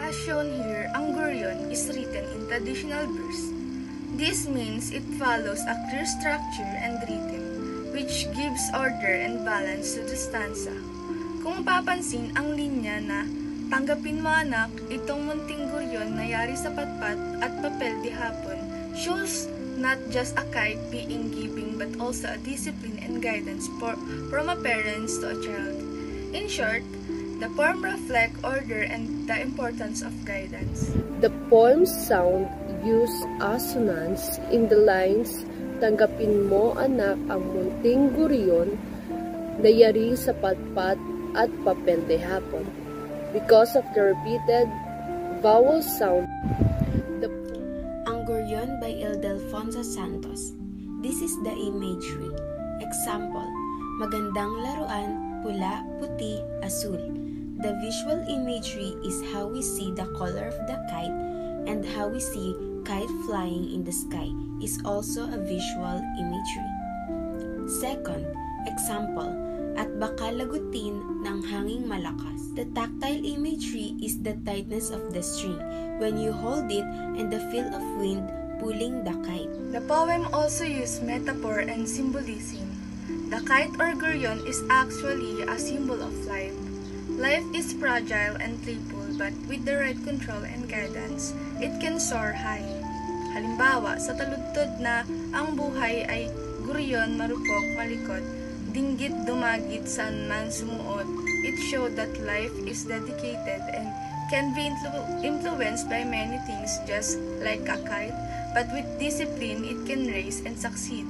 As shown here, ang Gurion is written in traditional verse. This means it follows a clear structure and rhythm, which gives order and balance to the stanza. Kung mapapansin ang linya na "Tanggapin mo anak, itong munting guryon na yari sa patpat at papel di hapon" shows not just a kite being giving but also a discipline and guidance from a parents to a child. In short, the poem reflects order and the importance of guidance. The poem's sound use assonance in the lines "Tanggapin mo anak ang munting guriyon na yari sa patpat at papel de hapon" because of the repeated vowel sound. Ang Gurion by Ildefonso Santos. This is the imagery. Example, magandang laruan, pula, puti, asul. The visual imagery is how we see the color of the kite, and how we see kite flying in the sky is also a visual imagery. Second, example, at baka lagutin ng hanging malakas. The tactile imagery is the tightness of the string when you hold it and the feel of wind pulling the kite. The poem also uses metaphor and symbolism. The kite or gurion is actually a symbol of life. Life is fragile and playful, but with the right control and guidance, it can soar high. Halimbawa, sa taludtod na ang buhay ay gurion, marupok, malikot, dinggit dumagit saan man sumuot, it showed that life is dedicated and can be influenced by many things just like a kite, but with discipline it can race and succeed.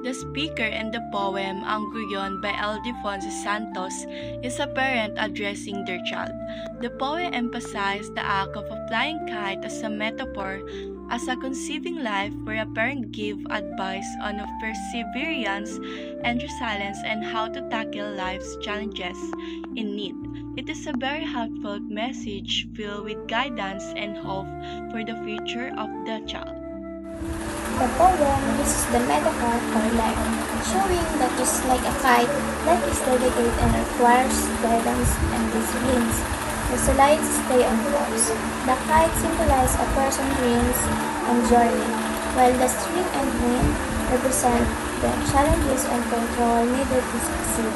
The speaker in the poem, Ang Gurion by Ildefonso Santos, is a parent addressing their child. The poem emphasized the act of a flying kite as a metaphor, as a conceiving life where a parent gives advice on perseverance and resilience and how to tackle life's challenges in need. It is a very heartfelt message filled with guidance and hope for the future of the child. The poem uses the metaphor for life, showing that just like a kite, life is delicate and requires guidance and disciplines. The slides stay on course. The kite symbolizes a person's dreams and journey, while the string and wind represent the challenges and control needed to succeed.